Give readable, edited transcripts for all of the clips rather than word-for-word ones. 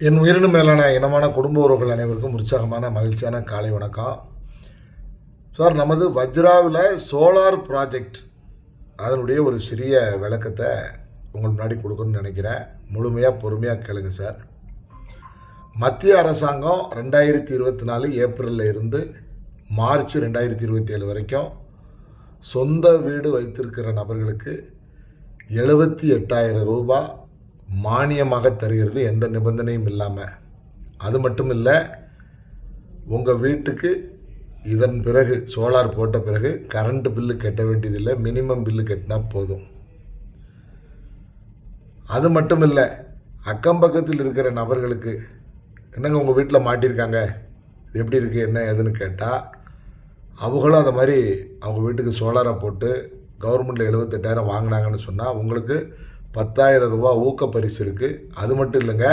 என் உயிரினும் மேலான இனமான குடும்ப உறவுகள் அனைவருக்கும் உற்சாகமான மகிழ்ச்சியான காலை வணக்கம். சார், நமது வஜ்ராவில் சோலார் ப்ராஜெக்ட் அதனுடைய ஒரு சிறிய விளக்கத்தை உங்கள் முன்னாடி கொடுக்கணும்னு நினைக்கிறேன். முழுமையாக பொறுமையாக கேளுங்க சார். மத்திய அரசாங்கம் 2024 ஏப்ரலில் இருந்து மார்ச் 2027 வரைக்கும் சொந்த வீடு வைத்திருக்கிற நபர்களுக்கு 78,000 ரூபாய் மானியமாக தருகிறது, எந்த நிபந்தனையும் இல்லாமல். அது மட்டும் இல்லை, உங்கள் வீட்டுக்கு இதன் பிறகு சோலார் போட்ட பிறகு கரண்ட் பில்லு கட்ட வேண்டியதில்லை, மினிமம் பில்லு கட்டினா போதும். அது மட்டும் இல்லை, அக்கம் பக்கத்தில் இருக்கிற நபர்களுக்கு என்னங்க உங்கள் வீட்டில் மாட்டியிருக்காங்க, இது எப்படி இருக்குது என்ன ஏதுன்னு கேட்டால், அவங்களும் அந்த மாதிரி அவங்க வீட்டுக்கு சோலாரை போட்டு கவர்மெண்ட்டில் 78,000 வாங்கினாங்கன்னு சொன்னால் உங்களுக்கு 10,000 ரூபா ஊக்க பரிசு இருக்குது. அது மட்டும் இல்லைங்க,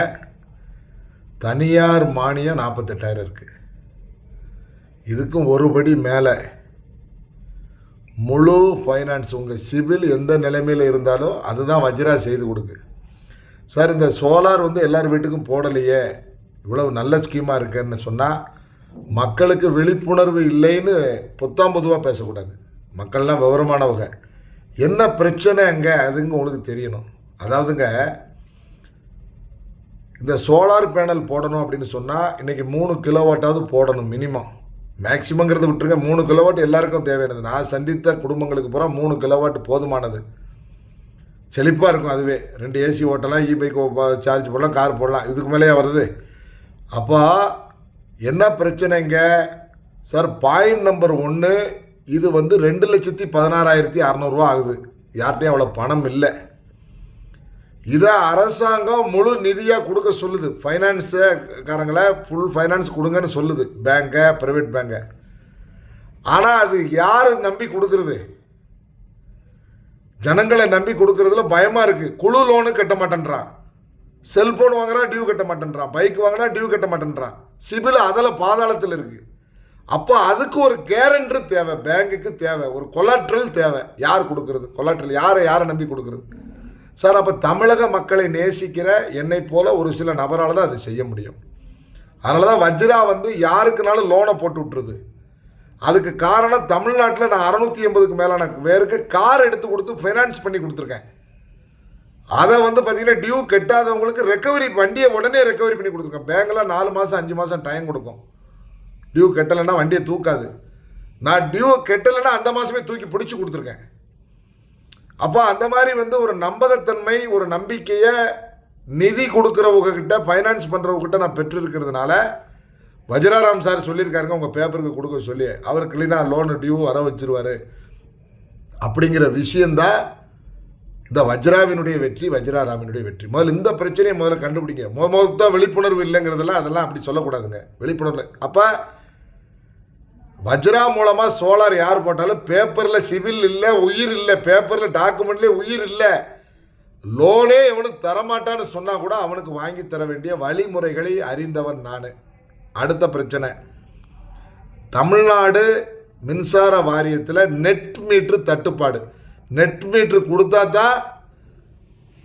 தனியார் மானியம் 48,000 இருக்குது. இதுக்கும் ஒருபடி மேலே முழு ஃபைனான்ஸ், உங்கள் சிவில் எந்த நிலைமையில் இருந்தாலும் அதுதான் வஜ்ரா செய்து கொடுக்கு. சார், இந்த சோலார் எல்லார் வீட்டுக்கும் போடலையே, இவ்வளவு நல்ல ஸ்கீமாக இருக்குன்னு சொன்னால் மக்களுக்கு விழிப்புணர்வு இல்லைன்னு பொத்தாம் பொதுவாக பேசக்கூடாது. மக்கள்லாம் விவரமானவங்க. என்ன பிரச்சனை அங்கே அதுங்க உங்களுக்கு தெரியணும். அதாவதுங்க, இந்த சோலார் பேனல் போடணும் அப்படின்னு சொன்னால் இன்றைக்கி 3 கிலோவாட்டாவது போடணும் மினிமம். மேக்சிமங்கிறத விட்டுருங்க, 3 கிலோவாட் எல்லாருக்கும் தேவையானது. நான் சந்தித்த குடும்பங்களுக்கு பூரா 3 கிலோவாட் போதுமானது, செழிப்பாக இருக்கும். அதுவே 2 ஏசி ஓட்டலாம், பைக் சார்ஜ் போடலாம், கார் போடலாம், இதுக்கு மேலேயே வருது. அப்போ என்ன பிரச்சனைங்க சார்? பாயிண்ட் நம்பர் 1, இது 2,16,600 ஆகுது. யார்கிட்டையும் அவ்வளோ பணம் இல்லை. இதை அரசாங்கம் முழு நிதியாக கொடுக்க சொல்லுது. ஃபைனான்ஸுக்காரங்களை ஃபுல் ஃபைனான்ஸ் கொடுங்கன்னு சொல்லுது பேங்கை, ப்ரைவேட் பேங்கை. ஆனால் அது யார் நம்பி கொடுக்குறது? ஜனங்களை நம்பி கொடுக்குறதுல பயமாக இருக்குது. குழு லோனு கட்ட மாட்டேன்றான், செல்ஃபோன் வாங்குறான் டியூ கட்ட மாட்டேன்றான், பைக் வாங்கினா டியூ கட்ட மாட்டேன்றான், சிபில் அதில் பாதாளத்தில் இருக்குது. அப்போ அதுக்கு ஒரு கேரண்டர் தேவை, பேங்குக்கு தேவை, ஒரு கொலாட்ரல் தேவை. யார் கொடுக்குறது கொலாட்ரல்? யாரை நம்பி கொடுக்குறது சார்? அப்போ தமிழக மக்களை நேசிக்கிற என்னை போல ஒரு சில நபரால் தான் அதை செய்ய முடியும். அதனால தான் வஜ்ரா யாருக்குனாலும் லோனை போட்டு விட்டுருது. அதுக்கு காரணம், தமிழ்நாட்டில் நான் 680க்கு மேலான பேருக்கு கார் எடுத்து கொடுத்து ஃபைனான்ஸ் பண்ணி கொடுத்துருக்கேன். அதை பார்த்தீங்கன்னா டியூ கட்டாதவங்களுக்கு ரெக்கவரி, வண்டியை உடனே ரெக்கவரி பண்ணி கொடுத்துருக்கேன். பேங்கில் 4 மாதம் 5 மாதம் டைம் கொடுக்கும். டியூ கட்டலைன்னா வண்டியை தூக்காது. நான் டியூ கட்டலைன்னா அந்த மாதமே தூக்கி பிடிச்சி கொடுத்துருக்கேன். அப்போ அந்த மாதிரி ஒரு நம்பகத்தன்மை, ஒரு நம்பிக்கையை நிதி கொடுக்குறவங்கக்கிட்ட, ஃபைனான்ஸ் பண்ணுறவங்ககிட்ட நான் பெற்றிருக்கிறதுனால வஜ்ராராம் சார் சொல்லியிருக்காருங்க, உங்கள் பேப்பருக்கு கொடுக்க சொல்லி, அவர் கிளீனாக லோனு டியூ வர வச்சிருவார் அப்படிங்கிற விஷயந்தான் இந்த வஜ்ராவினுடைய வெற்றி, வஜ்ராராமினுடைய வெற்றி. முதல்ல இந்த பிரச்சனையை முதல்ல கண்டுபிடிங்க. தான் விழிப்புணர்வு இல்லைங்கிறதெல்லாம் அதெல்லாம் அப்படி சொல்லக்கூடாதுங்க, விழிப்புணர்வு. அப்போ வஜ்ரா மூலமாக சோலார் யார் போட்டாலும் பேப்பரில் சிவில் இல்லை, உயிர் இல்லை, பேப்பரில் டாக்குமெண்ட்லேயே உயிர் இல்லை, லோனே எவனுக்கு தரமாட்டான்னு சொன்னால் கூட அவனுக்கு வாங்கி தர வேண்டிய வழிமுறைகளை அறிந்தவன் நான். அடுத்த பிரச்சனை, தமிழ்நாடு மின்சார வாரியத்தில் நெட் மீட்ரு தட்டுப்பாடு. நெட் மீட்ரு கொடுத்தா தான்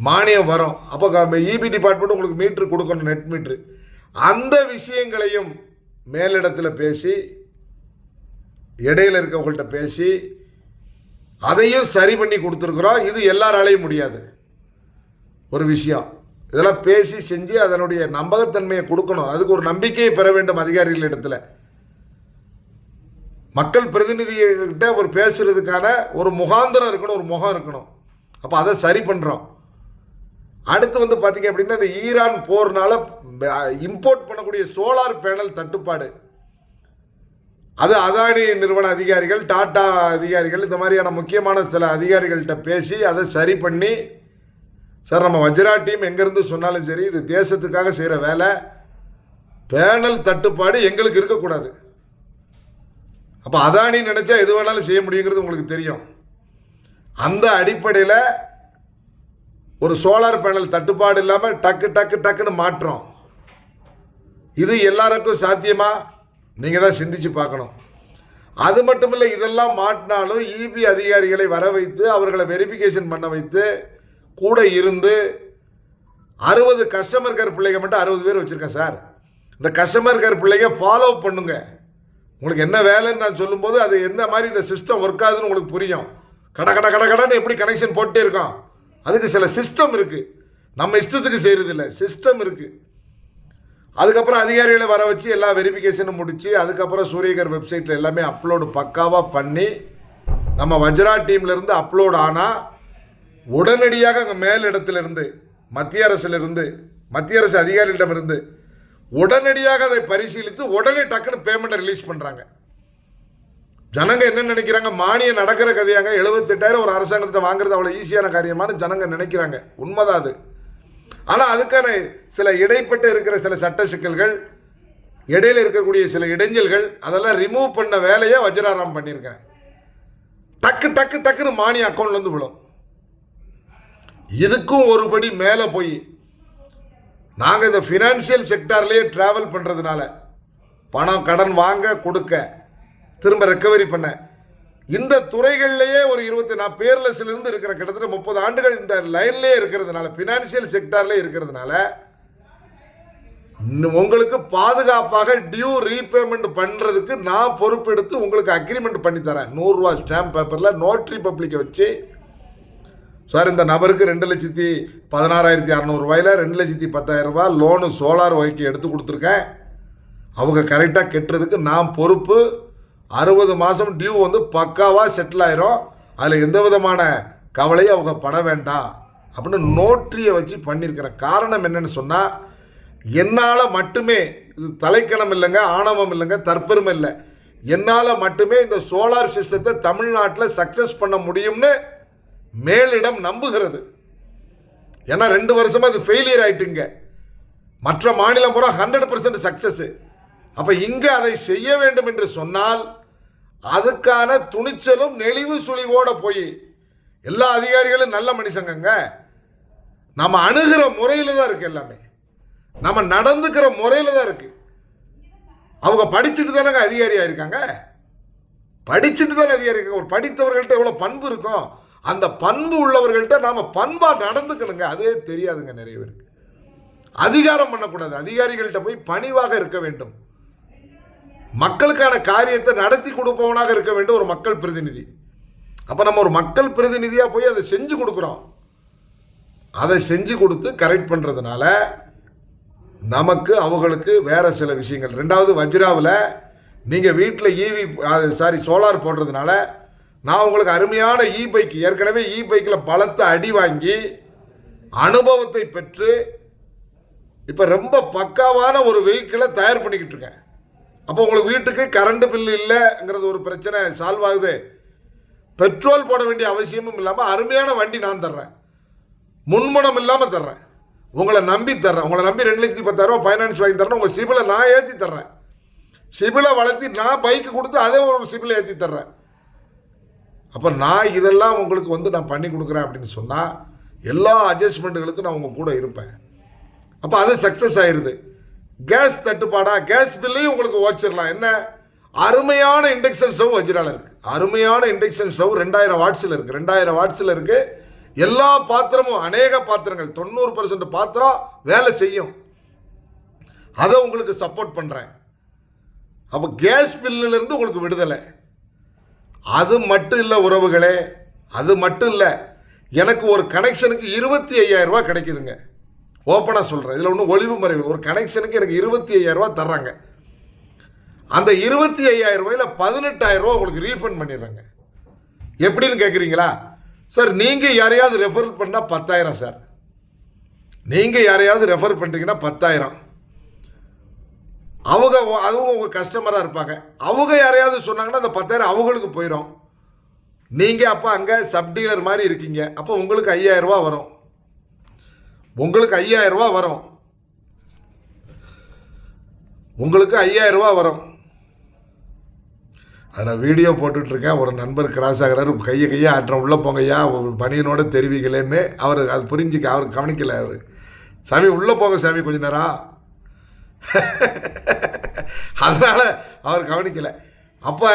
மானியம் வரும். அப்போ இபி டிபார்ட்மெண்ட் உங்களுக்கு மீட்ரு கொடுக்கணும், நெட் மீட்ரு. அந்த விஷயங்களையும் மேலிடத்தில் பேசி, இடையில் இருக்கவங்கள்ட்ட பேசி அதையும் சரி பண்ணி கொடுத்துருக்குறோம். இது எல்லாராலையும் முடியாது ஒரு விஷயம். இதெல்லாம் பேசி செஞ்சு அதனுடைய நம்பகத்தன்மையை கொடுக்கணும். அதுக்கு ஒரு நம்பிக்கையை பெற வேண்டும் அதிகாரிகள் இடத்துல. மக்கள் பிரதிநிதிகிட்ட ஒரு பேசுறதுக்கான ஒரு முகாந்திரம் இருக்கணும், ஒரு முகம் இருக்கணும். அப்போ அதை சரி பண்ணுறோம். அடுத்து பார்த்தீங்க அப்படின்னா, இந்த ஈரான் போர்னால இம்போர்ட் பண்ணக்கூடிய சோலார் பேனல் தட்டுப்பாடு, அது அதானி நிறுவன அதிகாரிகள், டாடா அதிகாரிகள், இந்த மாதிரியான முக்கியமான சில அதிகாரிகள்கிட்ட பேசி அதை சரி பண்ணி, சார் நம்ம வஜ்ரா டீம் எங்கேருந்து சொன்னாலும் சரி, இது தேசத்துக்காக செய்கிற வேலை, பேனல் தட்டுப்பாடு எங்களுக்கு இருக்கக்கூடாது. அப்போ அதானி நினச்சா எது வேணாலும் செய்ய முடியுங்கிறது உங்களுக்கு தெரியும். அந்த அடிப்படையில் ஒரு சோலார் பேனல் தட்டுப்பாடு இல்லாமல் டக்குன்னு மாற்றோம். இது எல்லாருக்கும் சாத்தியமா? நீங்கள் தான் சிந்திச்சு பார்க்கணும். அது மட்டும் இல்லை, இதெல்லாம் மாட்டினாலும் இபி அதிகாரிகளை வர வைத்து அவர்களை வெரிஃபிகேஷன் பண்ண வைத்து கூட இருந்து 60 கஸ்டமர் கேர் பிள்ளைங்க மட்டும் 60 பேர் வச்சுருக்கேன் சார். இந்த கஸ்டமர் கேர் பிள்ளைங்க ஃபாலோ பண்ணுங்க. உங்களுக்கு என்ன வேலைன்னு நான் சொல்லும்போது அது எந்த மாதிரி இந்த சிஸ்டம் ஒர்க் ஆகுதுன்னு உங்களுக்கு புரியும். கடன்னு எப்படி கனெக்ஷன் போட்டே இருக்கோம். அதுக்கு சில சிஸ்டம் இருக்குது. நம்ம இஷ்டத்துக்கு செய்கிறது இல்லை, சிஸ்டம் இருக்குது. அதுக்கப்புறம் அதிகாரிகளை வர வச்சு எல்லா வெரிஃபிகேஷனும் முடித்து அதுக்கப்புறம் சூரியகர் வெப்சைட்டில் எல்லாமே அப்லோடு பக்காவாக பண்ணி நம்ம வஜ்ரா டீம்லேருந்து அப்லோட் ஆனால் உடனடியாக அங்கே மேலிடத்திலிருந்து மத்திய அரசு அதிகாரிகளிடமிருந்து உடனடியாக அதை பரிசீலித்து உடனே டக்குன்னு பேமெண்ட்டை ரிலீஸ் பண்ணுறாங்க. ஜனங்க என்ன நினைக்கிறாங்க, மானியம் நடக்கிற கதையாங்க. 78,000 ஒரு அரசாங்கத்தை வாங்குறது அவ்வளோ ஈஸியான காரியமான ஜனங்க நினைக்கிறாங்க. உண்மைதான் அது. ஆனால் அதுக்கான சில இடைப்பட்டு இருக்கிற சில சட்ட சிக்கல்கள், இடையில இருக்கக்கூடிய சில இடைஞ்சல்கள், அதெல்லாம் ரிமூவ் பண்ண வேலையை வஜ்ராராம் பண்ணியிருக்கேன். டக்குன்னு மானியம் அக்கௌண்ட்லேருந்து விழும். இதுக்கும் ஒரு படி மேலே போய் நாங்கள் இந்த ஃபினான்ஷியல் செக்டார்லேயே ட்ராவல் பண்ணுறதுனால பணம் கடன் வாங்க கொடுக்க திரும்ப ரெக்கவரி பண்ண இந்த துறைகள்லேயே ஒரு 24 பேர்லெஸ்லேருந்து இருக்கிற கிட்டத்தட்ட 30 ஆண்டுகள் இந்த லைன்லேயே இருக்கிறதுனால, ஃபினான்ஷியல் செக்டார்லேயே இருக்கிறதுனால உங்களுக்கு பாதுகாப்பாக டியூ ரீபேமெண்ட் பண்ணுறதுக்கு நான் பொறுப்பெடுத்து உங்களுக்கு அக்ரிமெண்ட் பண்ணி தரேன். 100 ரூபா ஸ்டாம்ப் பேப்பரில் நோட்ரி பப்ளிக்கை வச்சு, சார் இந்த நபருக்கு 2,16,600 ரூபாயில் 2,10,000 ரூபாய் லோனு சோலார் வகைக்கு எடுத்து கொடுத்துருக்கேன். அவங்க கரெக்டாக கெட்டுறதுக்கு நான் பொறுப்பு. 60 மாதம் டியூ வந்து பக்காவாக செட்டில் ஆயிரும். அதில் எந்த விதமான கவலையும் அவங்க பட வேண்டாம் அப்படின்னு நோட்ரியை வச்சு பண்ணியிருக்கிற காரணம் என்னன்னு சொன்னால், என்னால் மட்டுமே, இது தலைக்கணம் இல்லைங்க, ஆணவம் இல்லைங்க, தற்பெருமை இல்லை, என்னால் மட்டுமே இந்த சோலார் சிஸ்டத்தை தமிழ்நாட்டில் சக்ஸஸ் பண்ண முடியும்னு மேலிடம் நம்புகிறது. ஏன்னா 2 வருஷமாக அது ஃபெயிலியர் ஆகிட்டுங்க. மற்ற மாநிலம் பூரா 100% சக்ஸஸ். அப்போ இங்கே அதை செய்ய வேண்டும் என்று சொன்னால் அதுக்கான துணிச்சலும் நெளிவு சுழிவோட போய் எல்லா அதிகாரிகளும் நல்ல மனுஷங்க. நம்ம அணுகிற முறையில் தான் இருக்குது, எல்லாமே நம்ம நடந்துக்கிற முறையில் தான் இருக்குது. அவங்க படிச்சுட்டு தானங்க அதிகாரியாக இருக்காங்க. படிச்சுட்டு தானே அதிகாரி இருக்காங்க. ஒரு படித்தவர்கள்ட்ட எவ்வளோ பண்பு இருக்கும். அந்த பண்பு உள்ளவர்கள்ட்ட நாம் பண்பாக நடந்துக்கணுங்க. அதே தெரியாதுங்க நிறைய பேருக்கு. அதிகாரம் பண்ணக்கூடாது, அதிகாரிகள்கிட்ட போய் பணிவாக இருக்க வேண்டும். மக்களுக்கான காரியத்தை நடத்தி கொடுப்பவனாக இருக்க வேண்டும் ஒரு மக்கள் பிரதிநிதி. அப்போ நம்ம ஒரு மக்கள் பிரதிநிதியாக போய் அதை செஞ்சு கொடுக்குறோம். அதை செஞ்சு கொடுத்து கரெக்ட் பண்ணுறதுனால நமக்கு அவங்களுக்கு வேறு சில விஷயங்கள். 2வது, வஜ்ராவில் நீங்கள் வீட்டில் சோலார் போடுறதுனால நான் உங்களுக்கு அருமையான பைக், ஏற்கனவே பைக்கில் பலத்தை அடி வாங்கி அனுபவத்தை பெற்று இப்போ ரொம்ப பக்காவான ஒரு வெஹிக்கிளை தயார் பண்ணிக்கிட்டு இருக்கேன். அப்போ உங்களுக்கு வீட்டுக்கு கரண்ட் பில்லு இல்லைங்கிறது ஒரு பிரச்சனை சால்வ் ஆகுது. பெட்ரோல் போட வேண்டிய அவசியமும் இல்லாமல் அருமையான வண்டி நான் தர்றேன். முன்மணம் இல்லாமல் தர்றேன். உங்களை நம்பி தர்றேன். உங்களை நம்பி 2,10,000 ரூபா ஃபைனான்ஸ் வாங்கி தர்றேன். உங்கள் சிபிலை நான் ஏற்றி தர்றேன். சிபிலை வளர்த்தி நான் பைக்கு கொடுத்து அதே ஒரு சிபிலை ஏற்றி தர்றேன். அப்போ நான் இதெல்லாம் உங்களுக்கு நான் பண்ணி கொடுக்குறேன் அப்படின்னு சொன்னால் எல்லா அட்ஜஸ்ட்மெண்ட்டுகளுக்கும் நான் உங்கள் கூட இருப்பேன். அப்போ அது சக்ஸஸ் ஆயிடுது. கேஸ் தட்டுப்பாடா, கேஸ் பில்லையும் உங்களுக்கு ஓச்சிடலாம். என்ன அருமையான இண்டக்ஷன் ஸ்டவ் வஜ்ரால இருக்குது. அருமையான இண்டக்ஷன் ஸ்டவ் 2000 வாட்ஸில் இருக்குது. 2000 வாட்ஸில் இருக்குது. எல்லா பாத்திரமும், அநேக பாத்திரங்கள், 90% பாத்திரம் வேலை செய்யும். அதை உங்களுக்கு சப்போர்ட் பண்ணுறேன். அப்போ கேஸ் பில்லிலிருந்து உங்களுக்கு விடுதலை. அது மட்டும் இல்லை உறவுகளே, அது மட்டும் இல்லை, எனக்கு ஒரு கனெக்ஷனுக்கு 25,000 ரூபா கிடைக்குதுங்க. ஓப்பனாக சொல்கிறேன், இதில் ஒன்றும் ஒளிவு மறைவு. ஒரு கனெக்ஷனுக்கு எனக்கு 25,000 ரூபா தர்றாங்க. அந்த 25,000 ரூபாயில் 18,000 ரூபா உங்களுக்கு ரீஃபண்ட் பண்ணிடுறாங்க. எப்படின்னு கேட்குறீங்களா? சார் நீங்கள் யாரையாவது ரெஃபர் பண்ணால் 10,000 சார். நீங்கள் யாரையாவது ரெஃபர் பண்ணுறீங்கன்னா 10,000. அதுவும் உங்கள் கஸ்டமராக இருப்பாங்க. அவங்க யாரையாவது சொன்னாங்கன்னா அந்த 10,000 அவங்களுக்கு போயிடும். நீங்கள் அப்போ அங்கே சப்டீலர் மாதிரி இருக்கீங்க. அப்போ உங்களுக்கு 5,000 ரூபா வரும். உங்களுக்கு 5,000 ரூபா வரும். உங்களுக்கு 5,000 ரூபா வரும். அதை நான் வீடியோ போட்டுட்ருக்கேன். ஒரு நண்பர் கிராஸ் ஆகிறாரு, கையை ஆட்டுறேன், உள்ளே போங்கய்யா, ஒரு பணியனோட தெரிவிக்கலன்னு. அவர் அது புரிஞ்சிக்க, அவர் கவனிக்கலை. அவர் சாமி உள்ளே போங்க சாமி கொஞ்ச நேரம், அதனால் அவர் கவனிக்கலை. அப்போ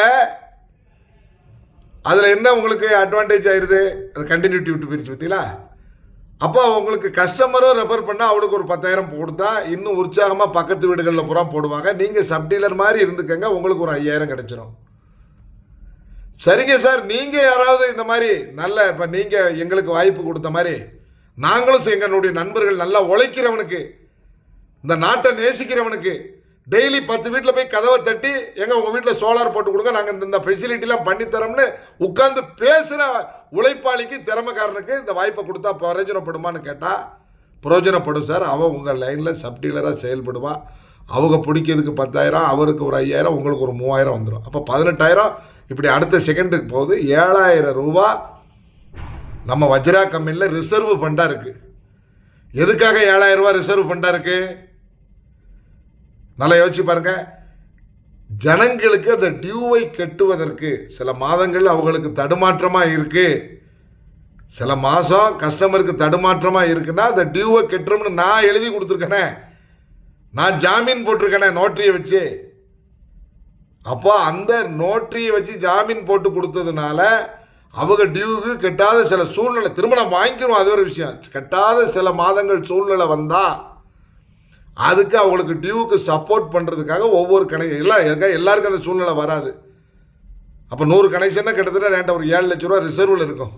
அதில் என்ன உங்களுக்கு அட்வான்டேஜ் ஆயிடுது? அது கண்டினியூட்டி விட்டு பிரித்து பார்த்தீங்களா? அப்போ உங்களுக்கு கஸ்டமரும் ரெஃபர் பண்ணால் அவனுக்கு ஒரு 10,000 கொடுத்தா இன்னும் உற்சாகமாக பக்கத்து வீடுகளில் பூரா போடுவாங்க. நீங்கள் சப்டீலர் மாதிரி இருந்துக்கங்க, உங்களுக்கு ஒரு 5,000 கிடைச்சிரும். சரிங்க சார், நீங்கள் யாராவது இந்த மாதிரி நல்ல இப்போ நீங்கள் எங்களுக்கு வாய்ப்பு கொடுத்த மாதிரி நாங்களும் எங்களுடைய நண்பர்கள் நல்லா உழைக்கிறவனுக்கு, இந்த நாட்டை நேசிக்கிறவனுக்கு டெய்லி 10 வீட்டில் போய் கதவை தட்டி உங்கள் வீட்டில் சோலார் போட்டு கொடுங்க, நாங்கள் இந்த ஃபெசிலிட்டிலாம் பண்ணித்தரோம்னு உட்காந்து பேசுகிற உழைப்பாளிக்கு, திறமைக்காரனுக்கு இந்த வாய்ப்பை கொடுத்தா பிரயோஜனப்படுமான்னு கேட்டால் பிரயோஜனப்படும் சார். அவன் உங்கள் லைனில் சப்டீலராக செயல்படுவான். அவங்க பிடிக்கிறதுக்கு 10,000, அவருக்கு ஒரு 5,000, உங்களுக்கு ஒரு 3,000 வந்துடும். அப்போ 18,000 இப்படி அடுத்த செகண்டுக்கு போகுது. 7,000 ரூபா நம்ம வஜ்ரா கம்பெனியில் ரிசர்வ் ஃபண்டாக இருக்குது. எதுக்காக 7,000 ரூபா ரிசர்வ் ஃபண்டாக இருக்குது? நல்லா யோசிச்சு பாருங்க. ஜனங்களுக்கு அந்த டியூவை கட்டுவதற்கு சில மாதங்கள் அவங்களுக்கு தடுமாற்றமாக இருக்கு, சில மாதம் கஸ்டமருக்கு தடுமாற்றமாக இருக்குன்னா அந்த டியூவை கட்டுறோம்னு நான் எழுதி கொடுத்துருக்கேனே, நான் ஜாமீன் போட்டிருக்கேனே நோட்டரியை வச்சு. அப்போ அந்த நோட்டரியை வச்சு ஜாமீன் போட்டு கொடுத்ததுனால அவங்க டியூவுக்கு கட்டாத சில சூழ்நிலை, திருமணம் வாங்கிக்கிறோம் அது ஒரு விஷயம், கட்டாத சில மாதங்கள் சூழ்நிலை வந்தால் அதுக்கு அவங்களுக்கு டியூவுக்கு சப்போர்ட் பண்ணுறதுக்காக ஒவ்வொரு எல்லாருக்கும் அந்த சூழ்நிலை வராது. அப்போ 100 கனெக்ஷன்னா கிட்டத்தட்ட என்கிட்ட ஒரு 7 லட்ச ரூபா ரிசர்வில் இருக்கும்.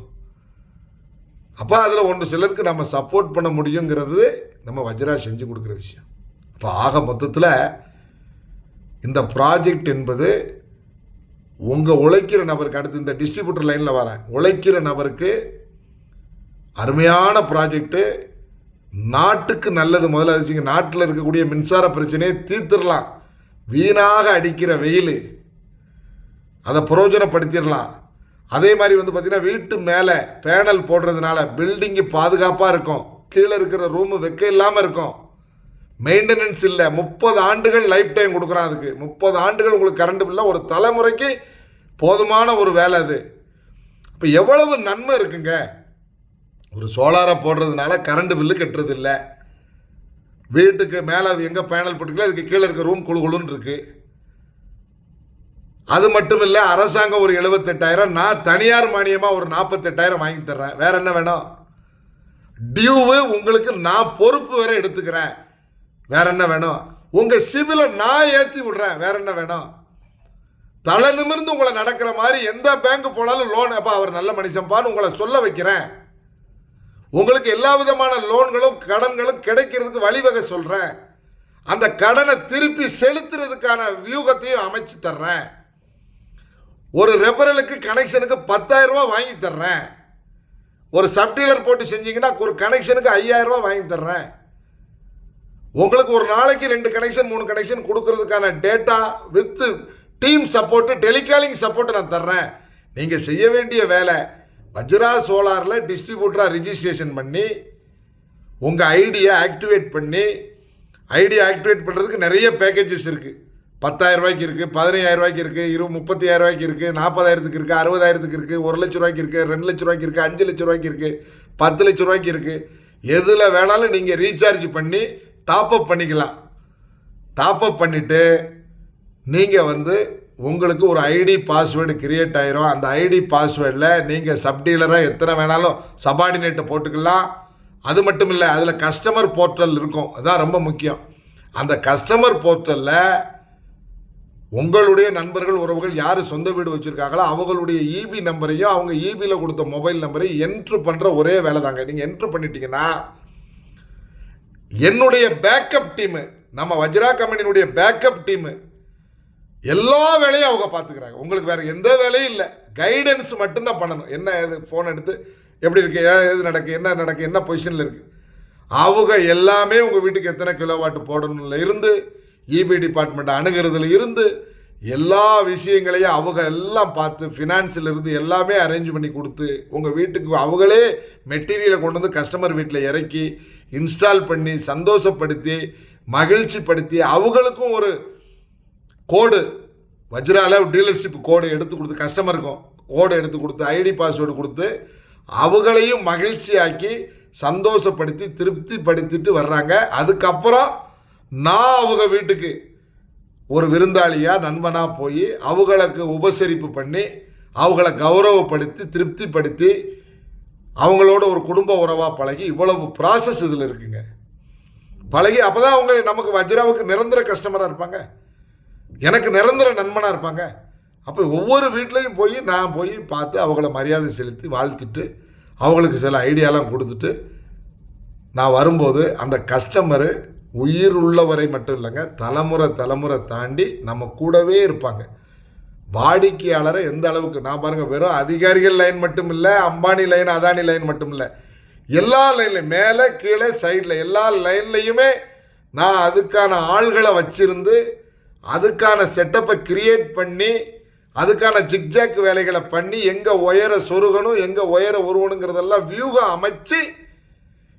அப்போ அதில் ஒன்று சிலருக்கு நம்ம சப்போர்ட் பண்ண முடியுங்கிறது நம்ம வஜ்ரா செஞ்சு கொடுக்குற விஷயம். அப்போ ஆக மொத்தத்தில் இந்த ப்ராஜெக்ட் என்பது உங்கள் உழைக்கிற நபருக்கு, அடுத்து இந்த டிஸ்ட்ரிபியூட்டர் லைனில் வரேன், உழைக்கிற நபருக்கு அருமையான ப்ராஜெக்டு, நாட்டுக்கு நல்லது. முதல்ல வச்சுங்க, நாட்டில் இருக்கக்கூடிய மின்சார பிரச்சனையை தீர்த்துடலாம். வீணாக அடிக்கிற வெயில் அதை பிரயோஜனப்படுத்திடலாம். அதே மாதிரி பார்த்திங்கன்னா வீட்டு மேலே பேனல் போடுறதுனால பில்டிங்கு பாதுகாப்பாக இருக்கும், கீழே இருக்கிற ரூமு வெக்க இல்லாமல் இருக்கும், மெயின்டெனன்ஸ் இல்லை. 30 ஆண்டுகள் லைஃப் டைம் கொடுக்குறான். அதுக்கு 30 ஆண்டுகள் உங்களுக்கு கரண்ட் பில்லை, ஒரு தலைமுறைக்கு போதுமான ஒரு வேலை அது. இப்போ எவ்வளவு நன்மை இருக்குங்க. ஒரு சோலாரை போடுறதுனால கரண்ட் பில்லு கட்டுறது இல்லை, வீட்டுக்கு மேலே எங்கே பேனல் போட்டுக்கல அதுக்கு கீழே இருக்க ரூம் குழுன்னு இருக்குது. அது மட்டும் இல்லை, அரசாங்கம் ஒரு 78,000, நான் தனியார் மானியமாக ஒரு 48,000 வாங்கி தர்றேன். வேற என்ன வேணும்? டியூவு உங்களுக்கு நான் பொறுப்பு வேற எடுத்துக்கிறேன். வேற என்ன வேணும்? உங்கள் சிபிலை நான் ஏற்றி விடுறேன். வேற என்ன வேணும்? தலை நிமிர்ந்து உங்களை நடக்கிற மாதிரி எந்த பேங்க் போனாலும் லோன், அப்போ அவர் நல்ல மனுஷன்பான்னு உங்களை சொல்ல வைக்கிறேன். உங்களுக்கு எல்லா விதமான லோன்களும் கடன்களும் கிடைக்கிறதுக்கு வழிவகை சொல்கிறேன். அந்த கடனை திருப்பி செலுத்துறதுக்கான வியூகத்தையும் அமைச்சு தர்றேன். ஒரு ரெஃபரலுக்கு கனெக்ஷனுக்கு 10,000 ரூபா வாங்கி தர்றேன். ஒரு சப்டீலர் போட்டு செஞ்சீங்கன்னா ஒரு கனெக்ஷனுக்கு 5,000 ரூபா வாங்கி தர்றேன். உங்களுக்கு ஒரு நாளைக்கு 2 கனெக்ஷன் 3 கனெக்ஷன் கொடுக்கறதுக்கான data with team support, telecalling support நான் தர்றேன். நீங்கள் செய்ய வேண்டிய வேலை, வஜ்ரா சோலாரில் டிஸ்ட்ரிபியூட்டராக ரிஜிஸ்ட்ரேஷன் பண்ணி உங்கள் ஐடியை ஆக்டிவேட் பண்ணி, ஐடியா ஆக்டிவேட் பண்ணுறதுக்கு நிறைய பேக்கேஜஸ் இருக்குது. 10,000 ரூபாய்க்கு இருக்குது, 15,000 ரூபாய்க்கு இருக்குது, 30,000 ரூபாய்க்கு இருக்குது, 40,000க்கு இருக்குது, 60,000க்கு இருக்குது, 1 லட்ச ரூபாய்க்கு இருக்குது, 2 லட்ச ரூபாய்க்கு இருக்குது, 5 லட்ச ரூபாய்க்கு இருக்குது, 10 லட்ச ரூபாய்க்கு இருக்குது. எதில் வேணாலும் நீங்கள் ரீசார்ஜ் பண்ணி டாப்அப் பண்ணிக்கலாம். டாப்அப் பண்ணிவிட்டு நீங்கள் உங்களுக்கு ஒரு ஐடி பாஸ்வேர்டு கிரியேட் ஆயிரும். அந்த ஐடி பாஸ்வேர்டில் நீங்கள் சப்டீலராக எத்தனை வேணாலும் சபார்டினேட்டை போட்டுக்கலாம். அது மட்டும் இல்லை, அதில் கஸ்டமர் போர்ட்டல் இருக்கும், அதுதான் ரொம்ப முக்கியம். அந்த கஸ்டமர் போர்ட்டலில் உங்களுடைய நண்பர்கள் உறவுகள் யார் சொந்த வீடு வச்சுருக்காங்களோ அவங்களுடைய இபி நம்பரையும் அவங்க இபியில் கொடுத்த மொபைல் நம்பரையும் என்ட்ரு பண்ணுற ஒரே வேலை தாங்க. நீங்கள் என்ட்ரு பண்ணிட்டீங்கன்னா என்னுடைய பேக்கப் டீமு, நம்ம வஜ்ரா கம்பெனியினுடைய பேக்கப் டீமு எல்லா வேலையும் அவங்க பார்த்துக்கிறாங்க. உங்களுக்கு வேறு எந்த வேலையும் இல்லை, கைடன்ஸ் மட்டும்தான் பண்ணணும். என்ன எது ஃபோன் எடுத்து எப்படி இருக்குது, எது நடக்கு, என்ன நடக்கு, என்ன பொசிஷனில் இருக்குது, அவங்க எல்லாமே உங்கள் வீட்டுக்கு எத்தனை கிலோவாட் போடணும்ல இருந்து, இபி டிபார்ட்மெண்ட் அணுகிறதுல இருந்து எல்லா விஷயங்களையும் அவங்க எல்லாம் பார்த்து, ஃபினான்ஸில் இருந்து எல்லாமே அரேஞ்ச் பண்ணி கொடுத்து உங்கள் வீட்டுக்கு அவங்களே மெட்டீரியலை கொண்டு வந்து கஸ்டமர் வீட்டில் இறக்கி இன்ஸ்டால் பண்ணி சந்தோஷப்படுத்தி மகிழ்ச்சிப்படுத்தி அவங்களுக்கும் ஒரு கோடு, வஜ்ராவில் டீலர்ஷிப் கோடு எடுத்து கொடுத்து, கஸ்டமருக்கும் கோடு எடுத்து கொடுத்து, ஐடி பாஸ்வேர்டு கொடுத்து அவங்களையும் மகிழ்ச்சியாக்கி சந்தோஷப்படுத்தி திருப்திப்படுத்திட்டு வர்றாங்க. அதுக்கப்புறம் நான் அவங்க வீட்டுக்கு ஒரு விருந்தாளியாக நண்பனாக போய் அவங்களுக்கு உபசரிப்பு பண்ணி அவங்கள கௌரவப்படுத்தி திருப்திப்படுத்தி அவங்களோட ஒரு குடும்ப உறவாக பழகி இவ்வளவு ப்ராசஸ் இதில் இருக்குங்க. பழகி அப்போ தான் அவங்க நமக்கு வஜ்ராவுக்கு நிரந்தர கஸ்டமராக இருப்பாங்க, எனக்கு நிரந்தர நண்பனாக இருப்பாங்க. அப்போ ஒவ்வொரு வீட்லேயும் போய் நான் போய் பார்த்து அவங்கள மரியாதை செலுத்தி வாழ்த்திட்டு அவங்களுக்கு சில ஐடியாலாம் கொடுத்துட்டு நான் வரும்போது அந்த கஸ்டமரு உயிர் உள்ளவரை மட்டும் இல்லைங்க, தலைமுறை தாண்டி நம்ம கூடவே இருப்பாங்க. வாடிக்கையாளரை எந்த அளவுக்கு நான் பாருங்கள், வெறும் அதிகாரிகள் லைன் மட்டும் இல்லை, அம்பானி லைன் அதானி லைன் மட்டும் இல்லை, எல்லா லைன்லையும் மேலே கீழே சைடில் எல்லா லைன்லையுமே நான் அதுக்கான ஆள்களை வச்சிருந்து அதுக்கான செட்டப்பை கிரியேட் பண்ணி அதுக்கான ஜிக்ஜாக் வேலைகளை பண்ணி எங்கே உயர சொருகணும் எங்கே உயர உருவணுங்கிறதெல்லாம் வியூகம் அமைச்சு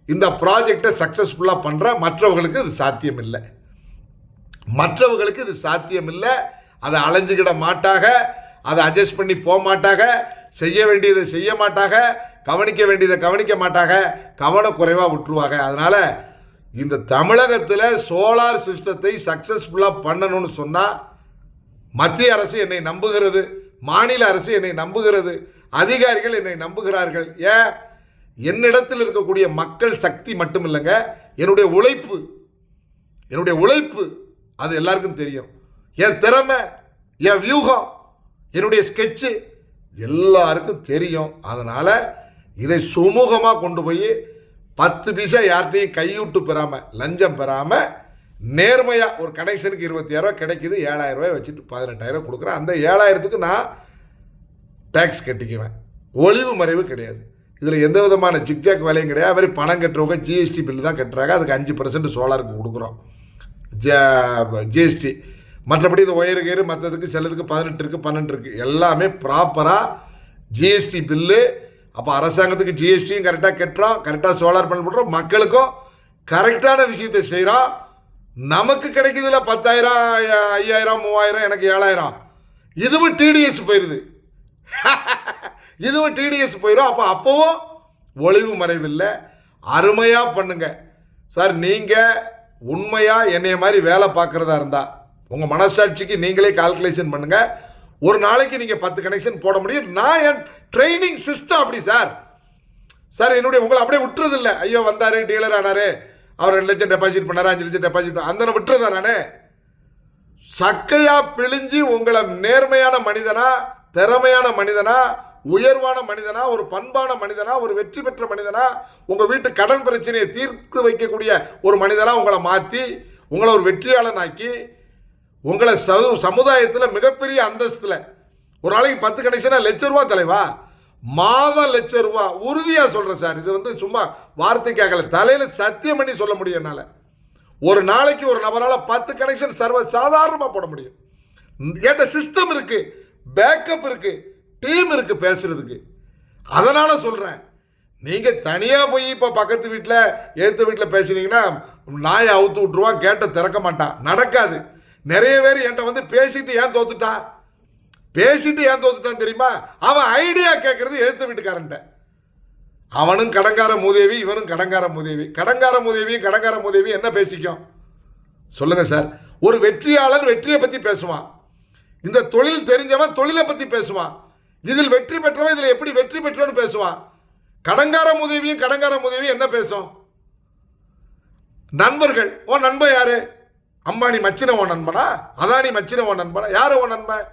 இந்த ப்ராஜெக்டை சக்ஸஸ்ஃபுல்லாக பண்ணுற மற்றவர்களுக்கு இது சாத்தியம் இல்லை. அதை அலைஞ்சிக்கிட மாட்டாக, அதை அட்ஜஸ்ட் பண்ணி போக மாட்டாக, செய்ய வேண்டியதை செய்ய மாட்டாக, கவனிக்க வேண்டியதை கவனிக்க மாட்டாக, கவனக்குறைவாக விட்டுருவாங்க. அதனால் இந்த தமிழகத்தில் சோலார் சிஸ்டத்தை சக்ஸஸ்ஃபுல்லாக பண்ணணும்னு சொன்னால் மத்திய அரசு என்னை நம்புகிறது, மாநில அரசு என்னை நம்புகிறது, அதிகாரிகள் என்னை நம்புகிறார்கள். ஏன்? என்னிடத்தில் இருக்கக்கூடிய மக்கள் சக்தி மட்டும் இல்லைங்க, என்னுடைய உழைப்பு அது எல்லாருக்கும் தெரியும். என் திறமை, என் வியூகம், என்னுடைய ஸ்கெட்சு எல்லாருக்கும் தெரியும். அதனால் இதை சுமூகமாக கொண்டு போய் 10 பைசா யார்கிட்டையும் கையூட்டு பெறாமல் லஞ்சம் பெறாமல் நேர்மையாக ஒரு கனெக்ஷனுக்கு 26,000 கிடைக்குது, 7,000 வச்சுட்டு 18,000 கொடுக்குறேன். அந்த 7,000க்கு நான் டேக்ஸ் கட்டிக்குவேன். ஒளிவு மறைவு கிடையாது. இதில் எந்த விதமான ஜிக்ஜாக் வேலையும் கிடையாது. அது மாதிரி பணம் கட்டுறவங்க ஜிஎஸ்டி பில்லு தான் கட்டுறாங்க. அதுக்கு 5% சோலாருக்கு கொடுக்குறோம் ஜிஎஸ்டி. மற்றபடி இந்த ஒயரு மற்றதுக்கு சிலதுக்கு 18 இருக்குது 12 இருக்குது, எல்லாமே ப்ராப்பராக ஜிஎஸ்டி பில்லு. அப்போ அரசாங்கத்துக்கு ஜிஎஸ்டியும் கரெக்டாக கட்டுறோம், கரெக்டாக சோலார் பண்ண பண்ணுறோம், மக்களுக்கும் கரெக்டான விஷயத்தை செய்கிறோம். நமக்கு கிடைக்குதுல 10,000 5,000 3,000, எனக்கு 7,000, இதுவும் டிடிஎஸ் போயிடுது. அப்போவும் ஒளிவு மறைவில்லை. அருமையாக பண்ணுங்க சார். நீங்கள் உண்மையாக என்னைய மாதிரி வேலை பார்க்குறதா இருந்தால் உங்கள் மனசாட்சிக்கு நீங்களே கால்குலேஷன் பண்ணுங்கள். ஒரு நாளைக்கு நீங்கள் 10 கனெக்ஷன் போட முடியும். நான் என் ட்ரைனிங் சிஸ்டம் அப்படி சார். என்னுடைய உங்களை அப்படியே விட்டுறதில்லை. ஐயோ வந்தார் டீலர் ஆனார், அவர் 2 லட்சம் டெபாசிட் பண்ணார், 5 லட்சம் டெபாசிட் பண்ண அந்த விட்டுறதா நானே சக்கையாக பிழிஞ்சு உங்களை நேர்மையான மனிதனா, திறமையான மனிதனா, உயர்வான மனிதனா, ஒரு பண்பான மனிதனா, ஒரு வெற்றி பெற்ற மனிதனா, உங்கள் வீட்டு கடன் பிரச்சனையை தீர்த்து வைக்கக்கூடிய ஒரு மனிதனா உங்களை மாற்றி உங்களை ஒரு வெற்றியாளனாக்கி உங்களை சமுதாயத்தில் மிகப்பெரிய அந்தஸ்தில் ஒரு நாளைக்கு 10 கனெக்ஷனாக ₹1,00,000 தலைவா, மாதம் ₹1,00,000 உறுதியாக சொல்கிறேன் சார். இது சும்மா வார்த்தைக்காகல, தலையில் சத்தியம் பண்ணி சொல்ல முடியும் என்னால். ஒரு நாளைக்கு ஒரு நபரால் 10 கனெக்ஷன் சர்வ சாதாரணமாக போட முடியும். என்கிட்ட சிஸ்டம் இருக்குது, பேக்கப் இருக்குது, டீம் இருக்குது பேசுகிறதுக்கு. அதனால் சொல்கிறேன், நீங்கள் தனியாக போய் இப்போ பக்கத்து வீட்டில் ஏற்ற வீட்டில் பேசுனீங்கன்னா நாயை அவுத்து விட்ருவான், கேட்டை திறக்க மாட்டான், நடக்காது. நிறைய பேர் என்கிட்ட வந்து பேசிட்டு ஏன் தோத்துட்டான் தெரியுமா? அவன் ஐடியா கேட்கறது எதிர்த்த வீட்டுக்காரன்ட்ட. அவனும் கடங்கார மூதேவி, இவனும் கடங்கார மூதேவி என்ன பேசிக்கும் சொல்லுங்க சார். ஒரு வெற்றியாளன் வெற்றியை பற்றி பேசுவான், இந்த தொழில் தெரிஞ்சவன் தொழிலை பற்றி பேசுவான், இதில் வெற்றி பெற்றவன் இதில் எப்படி வெற்றி பெற்றவன்னு பேசுவான். கடங்கார மூதேவியும் என்ன பேசும்? நண்பர்கள், ஓ நண்பன் யாரு? அம்பானி மச்சின ஓ நண்பனா, அதானி மச்சின ஓ நண்பனா, யாரு ஓ நண்பன்?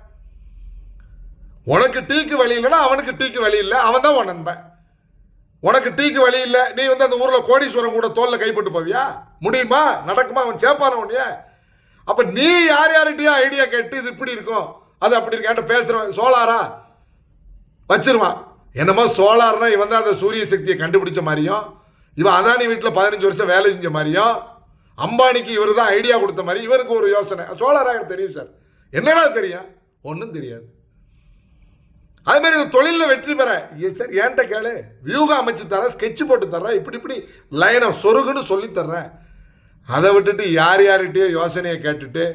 உனக்கு டீக்கு வழி இல்லைன்னா அவனுக்கு டீக்கு வழி இல்லை, அவன் தான் உன் நண்பன். உனக்கு டீக்கு வழி இல்லை, நீ வந்து அந்த ஊரில் கோடீஸ்வரம் கூட தோல்ல கைப்பட்டு போவியா? முடியுமா? நடக்குமா? அவன் சேப்பான உடனே. அப்போ நீ யார்கிட்டயா ஐடியா கேட்டு இது இப்படி இருக்கும் அது அப்படி இருக்கான்ட்டு பேசுகிறவன் சோலாரா வச்சிருவான். என்னமோ சோலார்னா இவன் தான் அந்த சூரிய சக்தியை கண்டுபிடிச்ச மாதிரியும், இவன் அதானி வீட்டில் 15 வருஷம் வேலை செஞ்ச மாதிரியும், அம்பானிக்கு இவர் தான் ஐடியா கொடுத்த மாதிரி இவருக்கு ஒரு யோசனை. சோலாராக தெரியும் சார். என்னடா தெரியும்? ஒன்றும் தெரியாது. அது மாதிரி தொழிலில் வெற்றி பெற சார் ஏன்ட்ட கேளு, வியூகம் அமைச்சு தரேன், ஸ்கெட்சு போட்டு தர்றேன், இப்படி லைனை சொருகுன்னு சொல்லி தர்றேன். அதை விட்டுட்டு யார்கிட்டயோ யோசனையை கேட்டுட்டு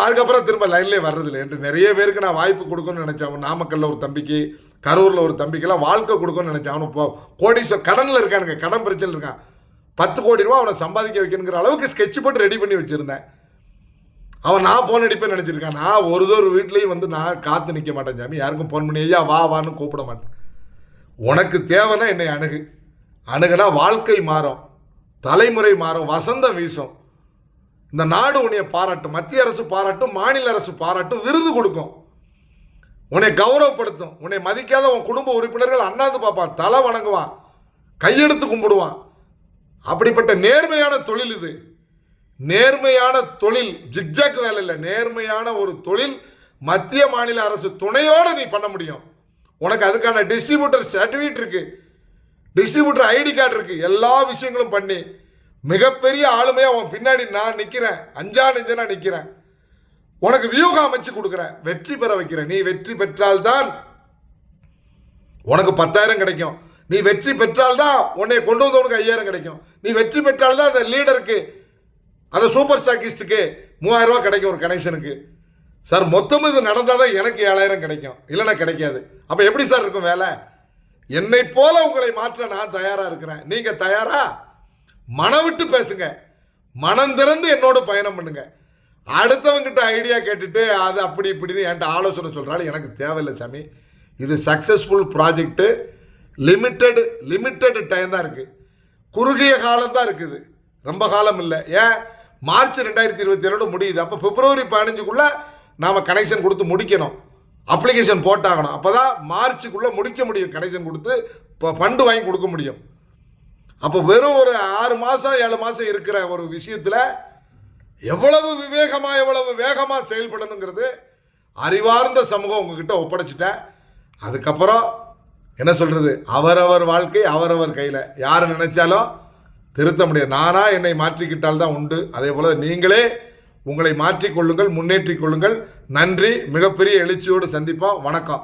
அதுக்கப்புறம் திரும்ப லைன்லேயே வர்றதில்லை என்று நிறைய பேருக்கு நான் வாய்ப்பு கொடுக்கணும்னு நினச்சேன். அவன் நாமக்கல்லில் ஒரு தம்பிக்கு, கரூரில் ஒரு தம்பிக்கெல்லாம் வாழ்க்கை கொடுக்கணும்னு நினச்சேன். அவனு இப்போ கோடீஸ்வரர் கடனில் இருக்கானுங்க, கடன் பிரச்சனை இருக்கான். 10 கோடி ரூபா அவனை சம்பாதிக்க வைக்கணுங்கிற அளவுக்கு ஸ்கெட்ச் போட்டு ரெடி பண்ணி வச்சுருந்தேன். அவன் நான் ஃபோன் அடிப்பேன்னு நினச்சிருக்கான். நான் ஒரு வீட்லேயும் வந்து நான் காத்து நிற்க மாட்டேன் சாமி, யாருக்கும் ஃபோன் பண்ணி ஐயா வான்னு கூப்பிட மாட்டேன். உனக்கு தேவைன்னா என்னை அணுகுனா வாழ்க்கை மாறும், தலைமுறை மாறும், வசந்தம் வீசும். இந்த நாடு உன்னைய பாராட்டும், மத்திய அரசு பாராட்டும், மாநில அரசு பாராட்டும், விருது கொடுக்கும், உன்னை கௌரவப்படுத்தும். உன்னை மதிக்காத உன் குடும்ப உறுப்பினர்கள் அண்ணாந்து பார்ப்பான், தலை வணங்குவான், கையெடுத்து கும்பிடுவான். அப்படிப்பட்ட நேர்மையான தொழில் இது. நேர்மையான தொழில், ஜிக்ஜாக் வேலை இல்லை, நேர்மையான ஒரு தொழில் மத்திய மாநில அரசு துணையோடு நீ பண்ண முடியும். உனக்கு அதுக்கான டிஸ்ட்ரிபியூட்டர் சர்டிஃபிகேட் இருக்கு, டிஸ்ட்ரிபியூட்டர் ஐடி கார்டு இருக்கு. எல்லா விஷயங்களும் பண்ணி மிகப்பெரிய ஆளுமையா உன் பின்னாடி நான் நிற்கிறேன், அஞ்சா நெஞ்சனா நிற்கிறேன். உனக்கு வியூகம் அமைச்சு கொடுக்குறேன், வெற்றி பெற வைக்கிறேன். நீ வெற்றி பெற்றால்தான் உனக்கு 10,000 கிடைக்கும். நீ வெற்றி பெற்றால்தான் உன்னை கொண்டு வந்தவனுக்கு 5,000 கிடைக்கும். நீ வெற்றி பெற்றால்தான் அந்த லீடருக்கு, அந்த சூப்பர் ஸ்டாக்கிஸ்டுக்கு 3,000 ரூபா கிடைக்கும் ஒரு கனெக்ஷனுக்கு. சார் மொத்தம் இது நடந்தால் தான் எனக்கு 7,000 கிடைக்கும், இல்லைன்னா கிடைக்காது. அப்போ எப்படி சார் இருக்கும் வேலை? என்னை போல உங்களை மாற்ற நான் தயாராக இருக்கிறேன். நீங்கள் தயாரா? மனம் விட்டு பேசுங்க, மனம் திறந்து என்னோட பயணம் பண்ணுங்க. அடுத்தவங்கிட்ட ஐடியா கேட்டுட்டு அது அப்படி இப்படின்னு என்கிட்ட ஆலோசனை சொல்கிறாலும் எனக்கு தேவையில்லை சாமி. இது சக்ஸஸ்ஃபுல் ப்ராஜெக்ட்டு, லிமிட்டெட் டைம் தான் இருக்குது, குறுகிய காலம் தான் இருக்குது, ரொம்ப காலம் இல்லை. ஏன் மார்ச் 2027 முடியுது. அப்போ பிப்ரவரி 15க்குள்ளே நாம் கனெக்ஷன் கொடுத்து முடிக்கணும், அப்ளிகேஷன் போட்டாகணும். அப்போ தான் மார்ச்சுக்குள்ளே முடிக்க முடியும், கனெக்ஷன் கொடுத்து இப்போ ஃபண்டு வாங்கி கொடுக்க முடியும். அப்போ வெறும் ஒரு 6 மாதம் 7 மாதம் இருக்கிற ஒரு விஷயத்தில் எவ்வளவு விவேகமாக எவ்வளவு வேகமாக செயல்படணுங்கிறது அறிவார்ந்த சமூகம் உங்ககிட்ட ஒப்படைச்சிட்டேன். அதுக்கப்புறம் என்ன சொல்கிறது, அவரவர் வாழ்க்கை அவரவர் கையில். யார் நினைச்சாலும் திருத்த முடியாது. நானாக என்னை மாற்றிக்கிட்டால் தான் உண்டு. அதே போல் நீங்களே உங்களை மாற்றிக்கொள்ளுங்கள், முன்னேற்றிக் கொள்ளுங்கள். நன்றி. மிகப்பெரிய எழுச்சியோடு சந்திப்போம். வணக்கம்.